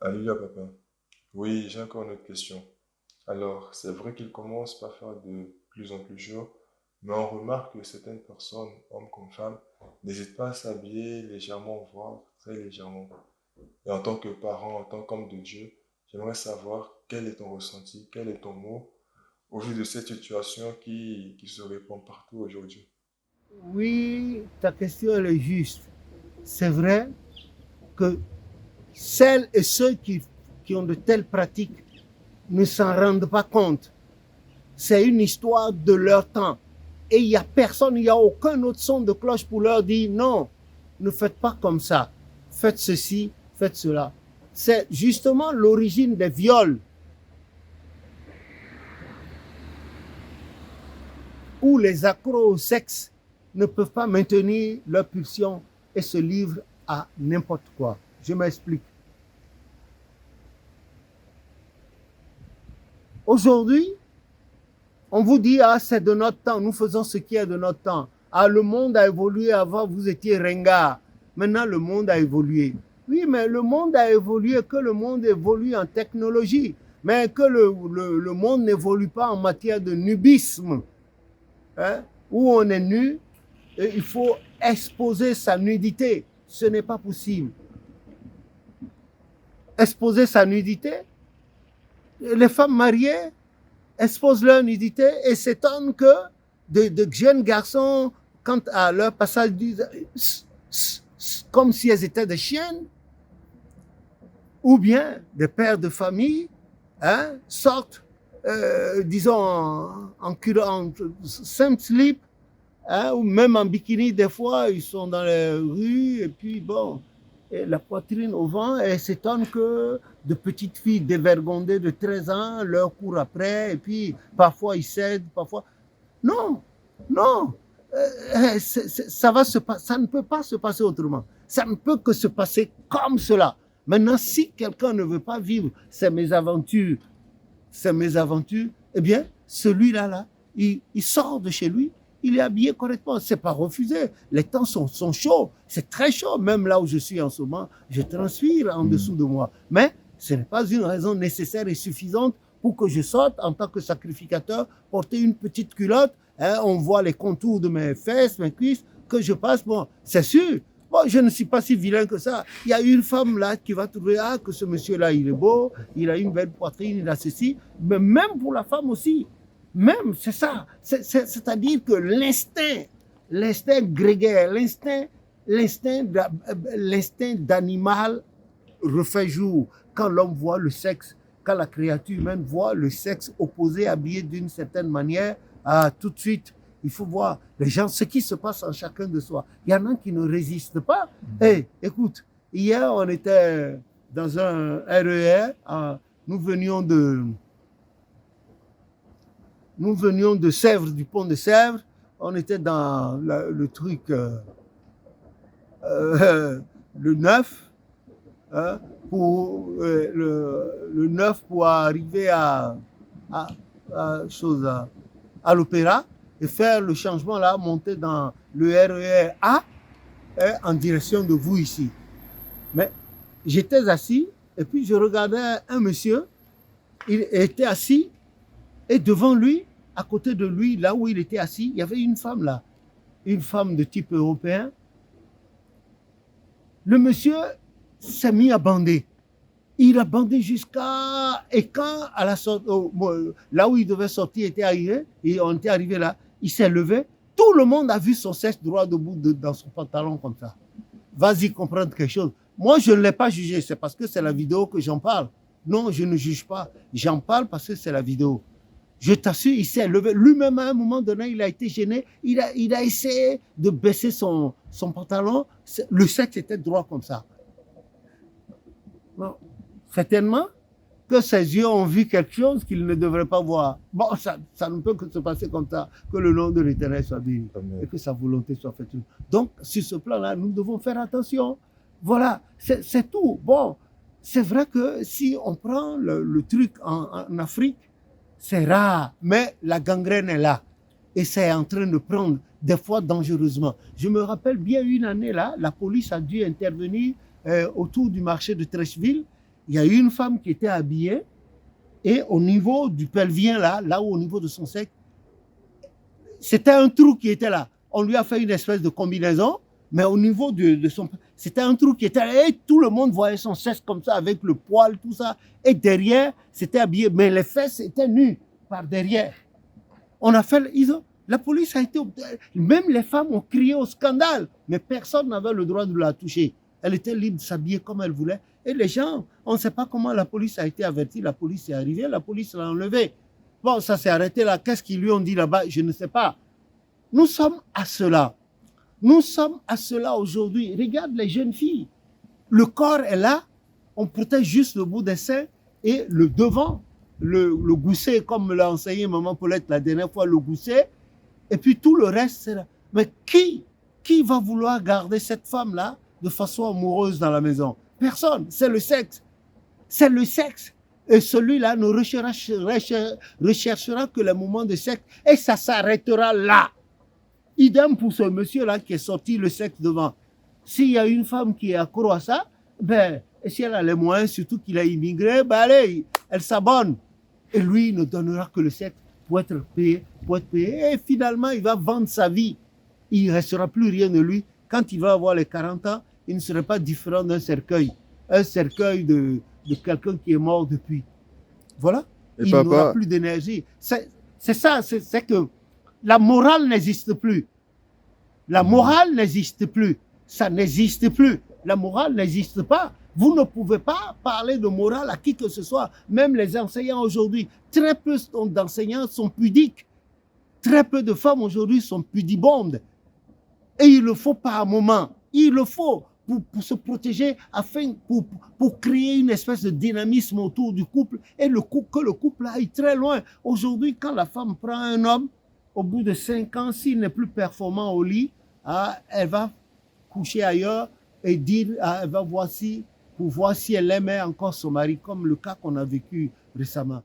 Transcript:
Alléluia, papa. Oui, j'ai encore une autre question. Alors, c'est vrai qu'il commence par faire de plus en plus chaud, mais on remarque que certaines personnes, hommes comme femmes, n'hésitent pas à s'habiller légèrement, voire très légèrement. Et en tant que parent, en tant qu'homme de Dieu, j'aimerais savoir quel est ton ressenti, quel est ton mot au vu de cette situation qui se répand partout aujourd'hui. Oui, ta question elle est juste. C'est vrai que celles et ceux qui ont de telles pratiques ne s'en rendent pas compte. C'est une histoire de leur temps. Et il n'y a personne, il n'y a aucun autre son de cloche pour leur dire non, ne faites pas comme ça. Faites ceci, faites cela. C'est justement l'origine des viols où les accros au sexe ne peuvent pas maintenir leur pulsion et se livrent à n'importe quoi. Je m'explique. Aujourd'hui, on vous dit, ah, c'est de notre temps, nous faisons ce qui est de notre temps. Ah, le monde a évolué, avant vous étiez ringard. Maintenant, le monde a évolué. Oui, mais le monde a évolué, que le monde évolue en technologie, mais que le monde n'évolue pas en matière de nubisme, hein, où on est nu, et il faut exposer sa nudité. Ce n'est pas possible. Exposer sa nudité, les femmes mariées exposent leur nudité et s'étonnent que de jeunes garçons, quant à leur passage, disent comme si elles étaient des chiennes, ou bien des pères de famille hein, sortent, disons, en simple slip, hein, ou même en bikini, des fois, ils sont dans les rues, et puis bon, et la poitrine au vent, et s'étonnent que de petites filles dévergondées de 13 ans leur courent après, et puis parfois ils cèdent, parfois. Non, non, ça va ça ne peut pas se passer autrement. Ça ne peut que se passer comme cela. Maintenant, si quelqu'un ne veut pas vivre ces mésaventures, eh bien, celui-là, il sort de chez lui, il est habillé correctement. C'est pas refusé. Les temps sont chauds. C'est très chaud. Même là où je suis en ce moment, je transpire en dessous de moi. Mais ce n'est pas une raison nécessaire et suffisante pour que je sorte en tant que sacrificateur, porter une petite culotte. Hein, on voit les contours de mes fesses, mes cuisses, que je passe. Bon, c'est sûr. Bon, je ne suis pas si vilain que ça. Il y a une femme là qui va trouver ah, que ce monsieur-là, il est beau, il a une belle poitrine, il a ceci. Mais même pour la femme aussi, même, c'est ça. C'est-à-dire que l'instinct grégaire, l'instinct d'animal refait jour. Quand l'homme voit le sexe, quand la créature humaine voit le sexe opposé, habillé d'une certaine manière, ah, tout de suite, il faut voir les gens, ce qui se passe en chacun de soi. Il y en a qui ne résistent pas. Hey, écoute, hier, on était dans un RER, nous venions de, nous venions de Sèvres, du pont de Sèvres. On était dans le truc, le 9, hein, pour le 9 pour arriver à, à l'opéra et faire le changement là, monter dans le RER A hein, en direction de vous ici. Mais j'étais assis et puis je regardais un monsieur, il était assis et devant lui, à côté de lui, là où il était assis, il y avait une femme là, une femme de type européen. Le monsieur s'est mis à bander. Il a bandé jusqu'à... Et quand, à la sortie, là où il devait sortir était arrivé, et on était arrivé là, il s'est levé. Tout le monde a vu son sexe droit debout dans son pantalon comme ça. Vas-y comprendre quelque chose. Moi, je ne l'ai pas jugé. C'est parce que c'est la vidéo que j'en parle. Non, je ne juge pas. J'en parle parce que c'est la vidéo. Je t'assure, il s'est levé. Lui-même, à un moment donné, il a été gêné. Il a essayé de baisser son pantalon. Le sexe était droit comme ça. Non. Certainement que ses yeux ont vu quelque chose qu'ils ne devraient pas voir. Bon, ça ne peut que se passer comme ça, que le nom de l'Éternel soit béni et que sa volonté soit faite. Donc, sur ce plan-là, nous devons faire attention. Voilà, c'est tout. Bon, c'est vrai que si on prend le truc en Afrique, c'est rare, mais la gangrène est là. Et c'est en train de prendre, des fois dangereusement. Je me rappelle bien une année là, la police a dû intervenir autour du marché de Trècheville il y a eu une femme qui était habillée et au niveau du pelvien, là où au niveau de son sexe, c'était un trou qui était là. On lui a fait une espèce de combinaison, mais au niveau de son... C'était un trou qui était là et tout le monde voyait son sexe comme ça avec le poil, tout ça. Et derrière, c'était habillé, mais les fesses étaient nues par derrière. On a fait... La police a été... Même les femmes ont crié au scandale, mais personne n'avait le droit de la toucher. Elle était libre de s'habiller comme elle voulait. Et les gens, on ne sait pas comment la police a été avertie. La police est arrivée, la police l'a enlevée. Bon, ça s'est arrêté là. Qu'est-ce qu'ils lui ont dit là-bas? Je ne sais pas. Nous sommes à cela. Nous sommes à cela aujourd'hui. Regarde les jeunes filles. Le corps est là. On protège juste le bout des seins et le devant, le gousset, comme me l'a enseigné Maman Paulette la dernière fois, le gousset. Et puis tout le reste, c'est là. Mais qui va vouloir garder cette femme-là de façon amoureuse dans la maison? Personne. C'est le sexe. C'est le sexe. Et celui-là ne recherchera que les moments de sexe et ça s'arrêtera là. Idem pour ce monsieur-là qui est sorti le sexe devant. S'il y a une femme qui est accro à ça, ben, et si elle a les moyens, surtout qu'il a immigré, ben allez, elle s'abonne. Et lui, il ne donnera que le sexe pour être payé. Et finalement, il va vendre sa vie. Il ne restera plus rien de lui. Quand il va avoir les 40 ans, il ne serait pas différent d'un cercueil. Un cercueil de quelqu'un qui est mort depuis. Voilà. Et il n'aura plus d'énergie. C'est ça, c'est que la morale n'existe plus. La morale n'existe plus. Ça n'existe plus. La morale n'existe pas. Vous ne pouvez pas parler de morale à qui que ce soit. Même les enseignants aujourd'hui, très peu d'enseignants sont pudiques. Très peu de femmes aujourd'hui sont pudibondes. Et il le faut par moment. Il le faut pour se protéger, pour créer une espèce de dynamisme autour du couple et que le couple aille très loin. Aujourd'hui, quand la femme prend un homme, au bout de 5 ans, s'il n'est plus performant au lit, elle va coucher ailleurs et dire, elle va voir si elle aimait encore son mari, comme le cas qu'on a vécu récemment.